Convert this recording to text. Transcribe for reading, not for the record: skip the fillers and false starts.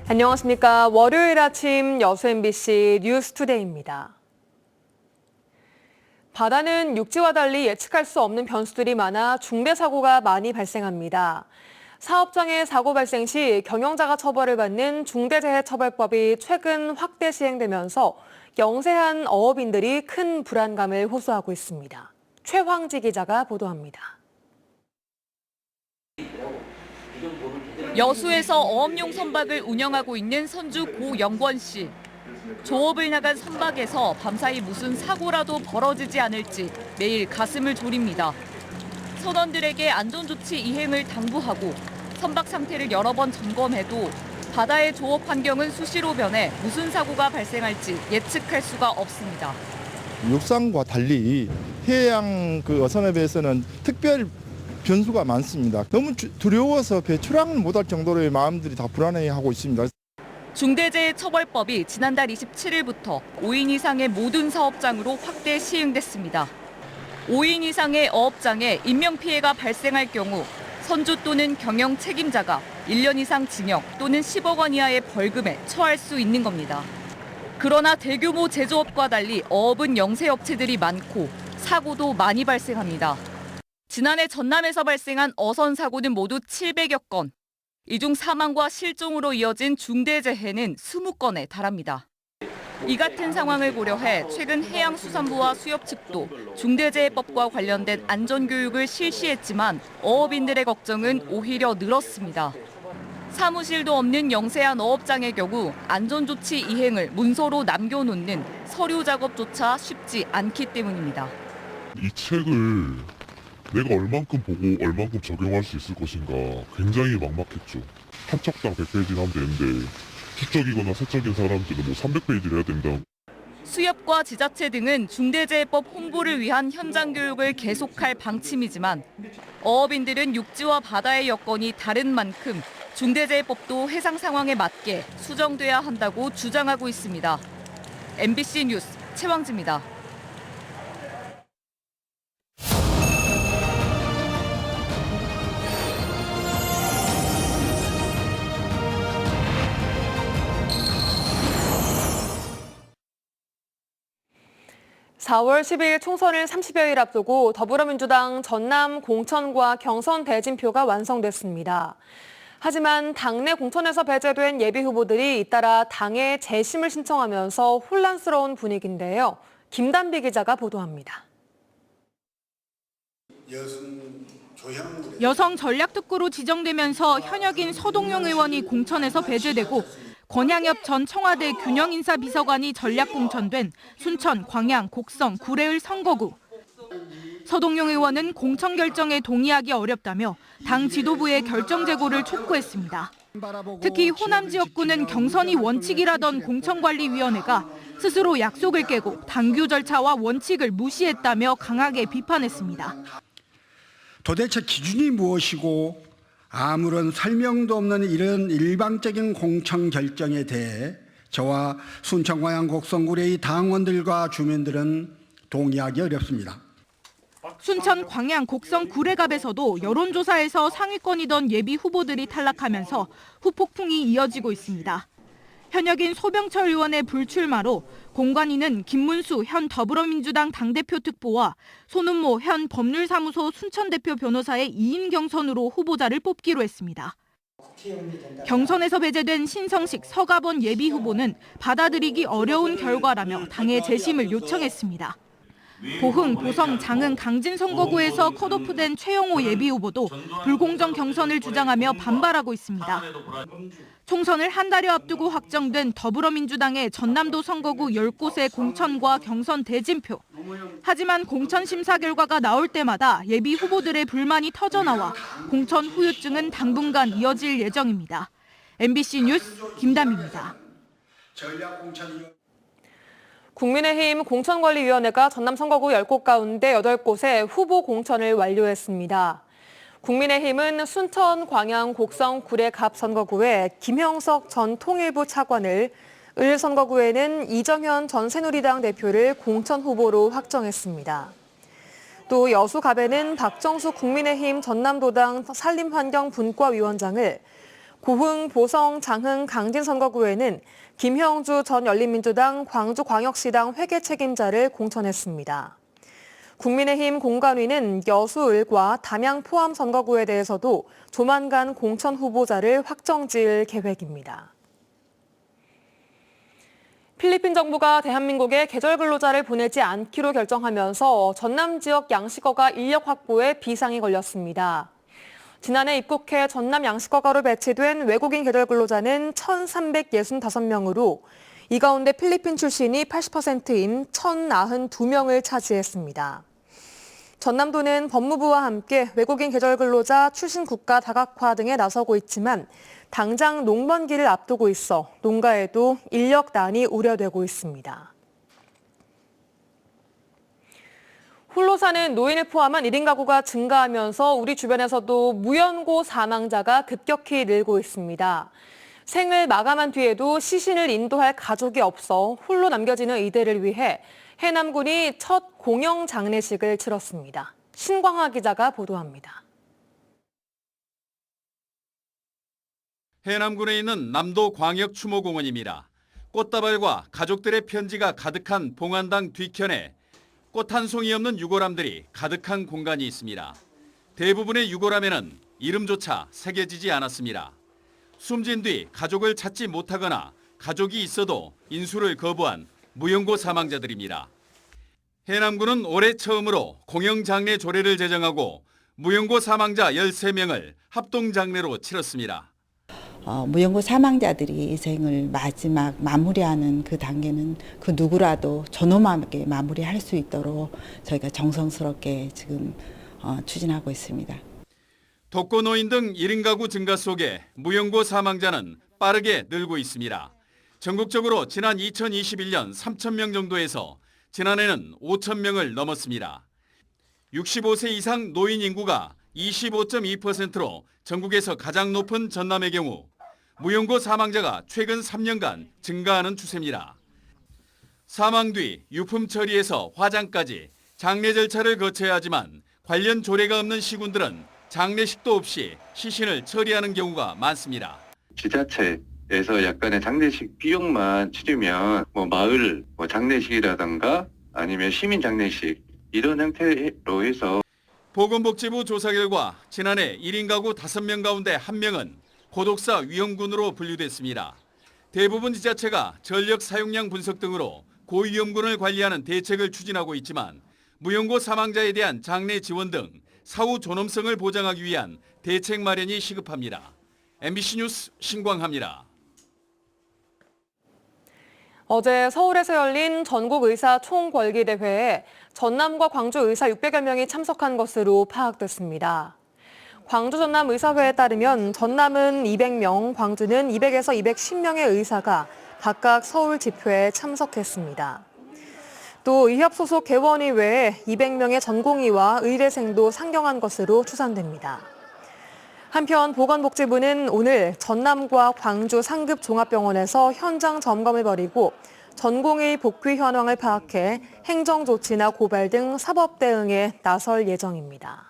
안녕하십니까. 월요일 아침 여수 MBC 뉴스투데이입니다. 바다는 육지와 달리 예측할 수 없는 변수들이 많아 중대 사고가 많이 발생합니다. 사업장의 사고 발생 시 경영자가 처벌을 받는 중대재해처벌법이 최근 확대 시행되면서 영세한 어업인들이 큰 불안감을 호소하고 있습니다. 최황지 기자가 보도합니다. 여수에서 어업용 선박을 운영하고 있는 선주 고영권 씨. 조업을 나간 선박에서 밤사이 무슨 사고라도 벌어지지 않을지 매일 가슴을 졸입니다. 선원들에게 안전조치 이행을 당부하고 선박 상태를 여러 번 점검해도 바다의 조업 환경은 수시로 변해 무슨 사고가 발생할지 예측할 수가 없습니다. 육상과 달리 해양 어선에 비해서는 특별 변수가 많습니다. 너무 두려워서 배 출항을 못할 정도로의 마음들이 다 불안해하고 있습니다. 중대재해처벌법이 지난달 27일부터 5인 이상의 모든 사업장으로 확대 시행됐습니다. 5인 이상의 어업장에 인명피해가 발생할 경우 선주 또는 경영 책임자가 1년 이상 징역 또는 10억 원 이하의 벌금에 처할 수 있는 겁니다. 그러나 대규모 제조업과 달리 어업은 영세업체들이 많고 사고도 많이 발생합니다. 지난해 전남에서 발생한 어선 사고는 모두 700여 건. 이 중 사망과 실종으로 이어진 중대재해는 20건에 달합니다. 이 같은 상황을 고려해 최근 해양수산부와 수협 측도 중대재해법과 관련된 안전교육을 실시했지만 어업인들의 걱정은 오히려 늘었습니다. 사무실도 없는 영세한 어업장의 경우 안전조치 이행을 문서로 남겨놓는 서류 작업조차 쉽지 않기 때문입니다. 이 책을 내가 얼만큼 보고 얼만큼 적용할 수 있을 것인가 굉장히 막막했죠. 한 척당 100페이지는 하면 되는데 주적이거나 세적인 사람들은 300페이지를 해야 된다. 수협과 지자체 등은 중대재해법 홍보를 위한 현장 교육을 계속할 방침이지만 어업인들은 육지와 바다의 여건이 다른 만큼 중대재해법도 해상 상황에 맞게 수정돼야 한다고 주장하고 있습니다. MBC 뉴스 최황지입니다. (4월 10일) 총선을 30여일 앞두고 더불어민주당 전남 공천과 경선 대진표가 완성됐습니다. 하지만 당내 공천에서 배제된 예비 후보들이 잇따라 당에 재심을 신청하면서 혼란스러운 분위기인데요. 김단비 기자가 보도합니다. 여성 전략특구로 지정되면서 현역인 서동용 의원이 공천에서 배제되고 권양엽 전 청와대 균형인사 비서관이 전략 공천된 순천, 광양, 곡성, 구례을 선거구. 서동용 의원은 공천 결정에 동의하기 어렵다며 당 지도부의 결정 재고를 촉구했습니다. 특히 호남 지역구는 경선이 원칙이라던 공천관리위원회가 스스로 약속을 깨고 당규 절차와 원칙을 무시했다며 강하게 비판했습니다. 도대체 기준이 무엇이고 아무런 설명도 없는 이런 일방적인 공천 결정에 대해 저와 순천, 광양, 곡성, 구례의 당원들과 주민들은 동의하기 어렵습니다. 순천, 광양, 곡성, 구례갑에서도 여론조사에서 상위권이던 예비 후보들이 탈락하면서 후폭풍이 이어지고 있습니다. 현역인 소병철 의원의 불출마로 공관위는 김문수 현 더불어민주당 당대표 특보와 손은모 현 법률사무소 순천대표 변호사의 2인 경선으로 후보자를 뽑기로 했습니다. 경선에서 배제된 신성식, 서가번 예비 후보는 받아들이기 어려운 결과라며 당에 재심을 요청했습니다. 보흥, 보성, 장흥, 강진 선거구에서 컷오프된 최영호 예비 후보도 불공정 경선을 주장하며 반발하고 있습니다. 총선을 한 달여 앞두고 확정된 더불어민주당의 전남도 선거구 10곳의 공천과 경선 대진표. 하지만 공천 심사 결과가 나올 때마다 예비 후보들의 불만이 터져나와 공천 후유증은 당분간 이어질 예정입니다. MBC 뉴스 김담입니다. 국민의힘 공천관리위원회가 전남 선거구 10곳 가운데 8곳에 후보 공천을 완료했습니다. 국민의힘은 순천, 광양, 곡성, 구례갑 선거구에 김형석 전 통일부 차관을, 을 선거구에는 이정현 전 새누리당 대표를 공천 후보로 확정했습니다. 또 여수갑에는 박정수 국민의힘 전남도당 산림환경분과위원장을, 고흥, 보성, 장흥, 강진 선거구에는 김형주 전 열린민주당 광주광역시당 회계 책임자를 공천했습니다. 국민의힘 공관위는 여수, 을과 담양, 포함 선거구에 대해서도 조만간 공천 후보자를 확정지을 계획입니다. 필리핀 정부가 대한민국에 계절 근로자를 보내지 않기로 결정하면서 전남 지역 양식어가 인력 확보에 비상이 걸렸습니다. 지난해 입국해 전남 양식어가로 배치된 외국인 계절 근로자는 1,365명으로 이 가운데 필리핀 출신이 80%인 1,092명을 차지했습니다. 전남도는 법무부와 함께 외국인 계절 근로자 출신 국가 다각화 등에 나서고 있지만 당장 농번기를 앞두고 있어 농가에도 인력난이 우려되고 있습니다. 홀로 사는 노인을 포함한 1인 가구가 증가하면서 우리 주변에서도 무연고 사망자가 급격히 늘고 있습니다. 생을 마감한 뒤에도 시신을 인도할 가족이 없어 홀로 남겨지는 이들을 위해 해남군이 첫 공영 장례식을 치렀습니다. 신광하 기자가 보도합니다. 해남군에 있는 남도 광역추모공원입니다. 꽃다발과 가족들의 편지가 가득한 봉안당 뒤편에 꽃 한 송이 없는 유골함들이 가득한 공간이 있습니다. 대부분의 유골함에는 이름조차 새겨지지 않았습니다. 숨진 뒤 가족을 찾지 못하거나 가족이 있어도 인수를 거부한 무연고 사망자들입니다. 해남군은 올해 처음으로 공영장례 조례를 제정하고 무연고 사망자 13명을 합동장례로 치렀습니다. 무연고 사망자들이 생을 마지막 마무리하는 그 단계는 그 누구라도 존엄하게 마무리할 수 있도록 저희가 정성스럽게 지금 추진하고 있습니다. 독거노인 등 1인 가구 증가 속에 무연고 사망자는 빠르게 늘고 있습니다. 전국적으로 지난 2021년 3,000명 정도에서 지난해는 5,000명을 넘었습니다. 65세 이상 노인 인구가 25.2%로 전국에서 가장 높은 전남의 경우 무연고 사망자가 최근 3년간 증가하는 추세입니다. 사망 뒤 유품 처리에서 화장까지 장례 절차를 거쳐야 하지만 관련 조례가 없는 시군들은 장례식도 없이 시신을 처리하는 경우가 많습니다. 지자체에서 약간의 장례식 비용만 치르면 마을 장례식이라든가 아니면 시민 장례식 이런 형태로 해서 보건복지부 조사 결과 지난해 1인 가구 5명 가운데 1명은 고독사 위험군으로 분류됐습니다. 대부분 지자체가 전력 사용량 분석 등으로 고위험군을 관리하는 대책을 추진하고 있지만 무연고 사망자에 대한 장례 지원 등 사후 존엄성을 보장하기 위한 대책 마련이 시급합니다. MBC 뉴스 신광하입니다. 어제 서울에서 열린 전국의사 총궐기대회에 전남과 광주 의사 600여 명이 참석한 것으로 파악됐습니다. 광주 전남 의사회에 따르면 전남은 200명, 광주는 200에서 210명의 의사가 각각 서울 집회에 참석했습니다. 또 의협 소속 개원의 외에 200명의 전공의와 의대생도 상경한 것으로 추산됩니다. 한편 보건복지부는 오늘 전남과 광주 상급 종합병원에서 현장 점검을 벌이고 전공의 복귀 현황을 파악해 행정조치나 고발 등 사법 대응에 나설 예정입니다.